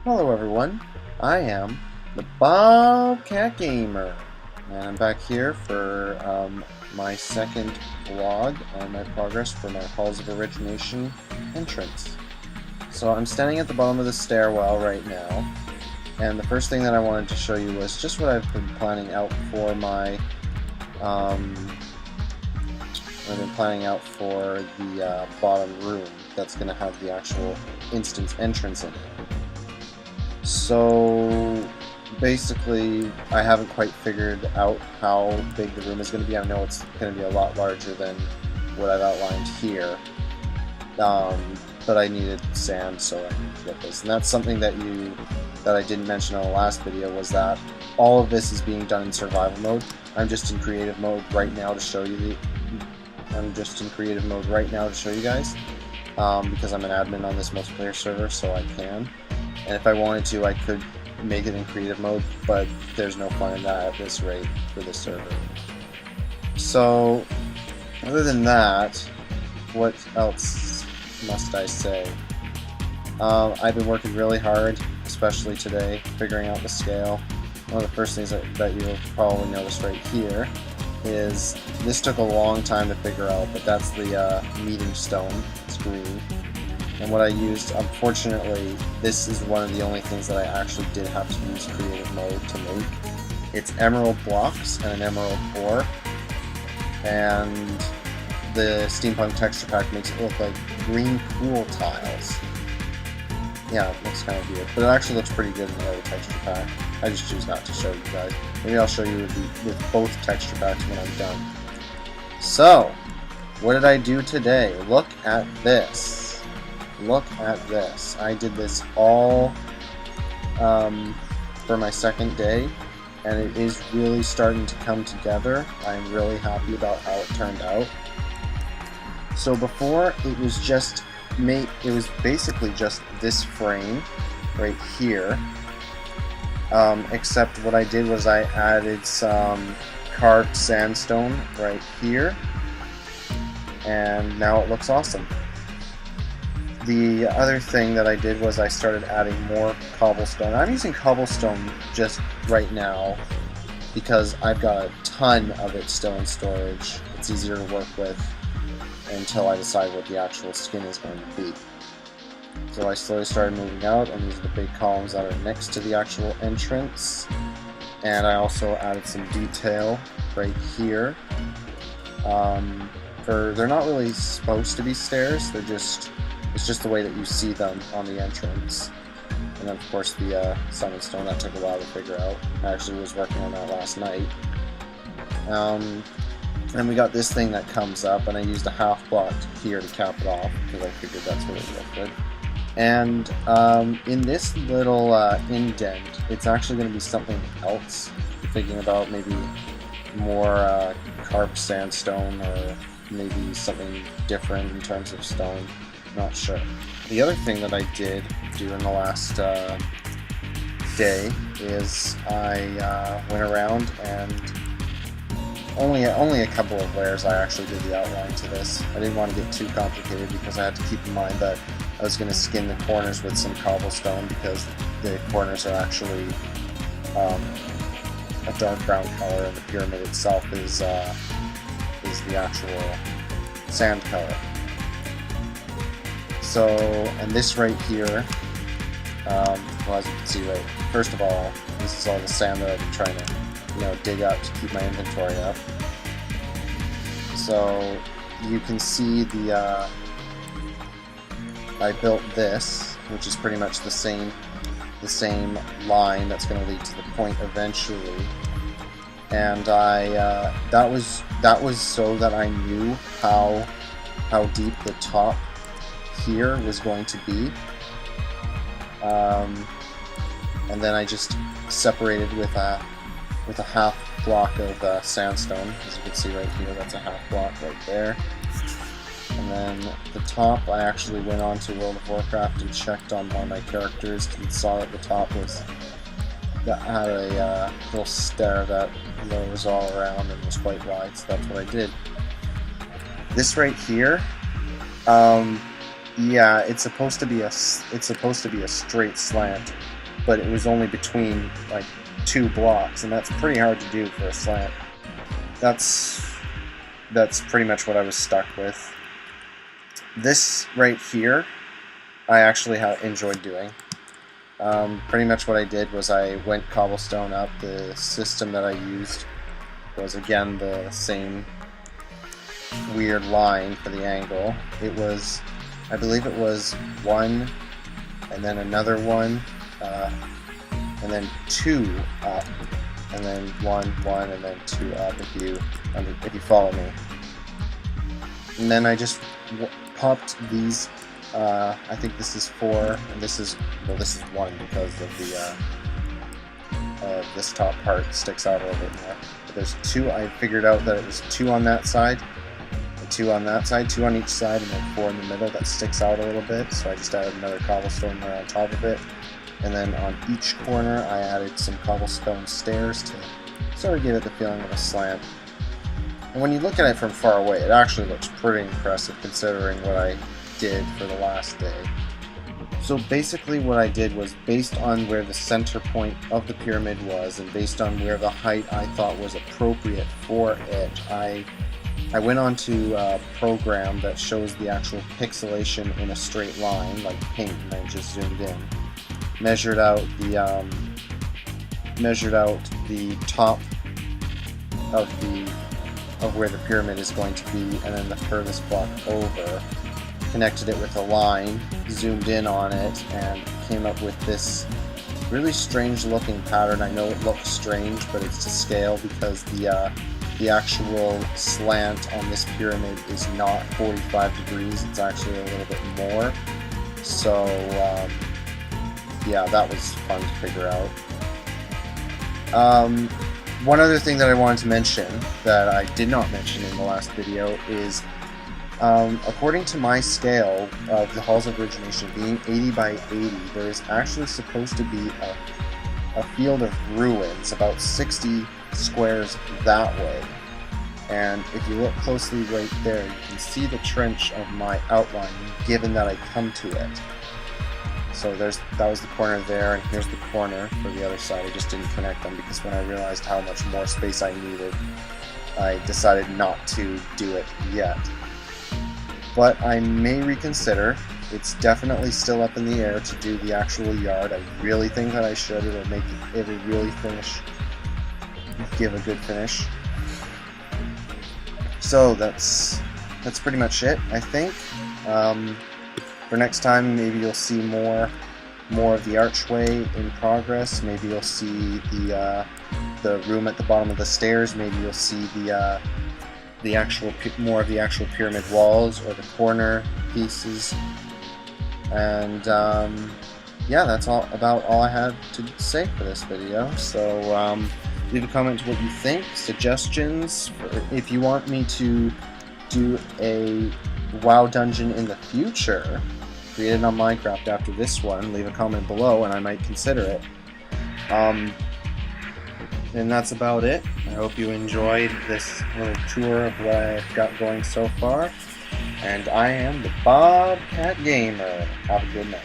Hello everyone, I am the Bobcat Gamer, and I'm back here for my second vlog on my progress for my Halls of Origination entrance. So I'm standing at the bottom of the stairwell right now, and the first thing that I wanted to show you was just what I've been planning out for my the bottom room that's going to have the actual instance entrance in it. So basically, I haven't quite figured out how big the room is going to be. I know it's going to be a lot larger than what I've outlined here, but I needed sand, so I need to get this. And that's something that I didn't mention on the last video, was that all of this is being done in survival mode. I'm just in creative mode right now to show you guys, because I'm an admin on this multiplayer server, so I can. And if I wanted to, I could make it in creative mode, but there's no fun in that at this rate for this server. So, other than that, what else must I say? I've been working really hard, especially today, figuring out the scale. One of the first things that you'll probably notice right here is this took a long time to figure out, but that's the meeting stone. It's green. And what I used, unfortunately, this is one of the only things that I actually did have to use creative mode to make. It's emerald blocks and an emerald ore, and the steampunk texture pack makes it look like green pool tiles. Yeah, it looks kind of weird, but it actually looks pretty good in the other texture pack. I just choose not to show you guys. Maybe I'll show you with both texture packs when I'm done. So, what did I do today? Look at this. Look at this. I did this all for my second day, and it is really starting to come together. I'm really happy about how it turned out. So before, it was basically just this frame right here, except what I did was I added some carved sandstone right here, and now it looks awesome. The other thing that I did was I started adding more cobblestone. I'm using cobblestone just right now because I've got a ton of it still in storage. It's easier to work with until I decide what the actual skin is going to be. So I slowly started moving out, and these are the big columns that are next to the actual entrance. And I also added some detail right here. They're not really supposed to be stairs, it's just the way that you see them on the entrance. And then of course the summon stone, that took a while to figure out. I actually was working on that last night. And we got this thing that comes up, and I used a half block here to cap it off, because I figured that's what it looked good. And in this little indent, it's actually going to be something else. I'm thinking about maybe more carved sandstone, or maybe something different in terms of stone. Not sure. The other thing that I did do in the last day is I went around, and only a couple of layers I actually did the outline to this. I didn't want to get too complicated because I had to keep in mind that I was going to skin the corners with some cobblestone, because the corners are actually a dark brown color, and the pyramid itself is the actual sand color. So, and this right here, well, as you can see, right, first of all, this is all the sand that I've been trying to, dig up to keep my inventory up. So, you can see I built this, which is pretty much the same line that's going to lead to the point eventually. And that was so that I knew how deep the top here was going to be, and then I just separated with a half block of sandstone. As you can see right here, that's a half block right there. And then the top, I actually went on to World of Warcraft and checked on one of my characters and saw that the top had a little stair that was all around and was quite wide, so that's what I did. This right here, Yeah, it's supposed to be a straight slant, but it was only between like 2 blocks, and that's pretty hard to do for a slant. That's pretty much what I was stuck with. This right here, I actually enjoyed doing. Pretty much what I did was I went cobblestone up. The system that I used was again the same weird line for the angle. It was, I believe it was 1, and then another 1, and then 2 up, and then 1, 1, and then 2 up if you follow me. And then I just popped these. I think this is 4, and this is 1 because of the this top part sticks out a little bit more. But there's 2. I figured out that it was 2 on that side, and 2 on that side, 2 on each side, and then 4 in the middle that sticks out a little bit. So I just added another cobblestone there on top of it, and then on each corner I added some cobblestone stairs to sort of give it the feeling of a slant. And when you look at it from far away, it actually looks pretty impressive considering what I did for the last day. So basically what I did was, based on where the center point of the pyramid was and based on where the height I thought was appropriate for it, I went on to a program that shows the actual pixelation in a straight line like paint, and I just zoomed in, measured out the top of where the pyramid is going to be, and then the furthest block over, connected it with a line, zoomed in on it, and came up with this really strange looking pattern. I know it looks strange, but it's to scale because the actual slant on this pyramid is not 45 degrees, it's actually a little bit more. So yeah, that was fun to figure out. One other thing that I wanted to mention that I did not mention in the last video is, according to my scale of the Halls of Origination being 80 by 80, there is actually supposed to be a field of ruins about 60 squares that way. And if you look closely right there, you can see the trench of my outline, given that I come to it. So that was the corner there, and here's the corner for the other side. I just didn't connect them because when I realized how much more space I needed, I decided not to do it yet. But I may reconsider. It's definitely still up in the air to do the actual yard. I really think that I should. It'll really give a good finish. So that's pretty much it, I think. For next time, maybe you'll see more of the archway in progress. Maybe you'll see the room at the bottom of the stairs. Maybe you'll see more of the actual pyramid walls or the corner pieces. And yeah, that's about all I had to say for this video. So leave a comment what you think, suggestions, if you want me to do a WoW dungeon in the future created on Minecraft after this one. Leave a comment below and I might consider it. And that's about it. I hope you enjoyed this little tour of what I've got going so far. And I am the Bobcat Gamer. Have a good night.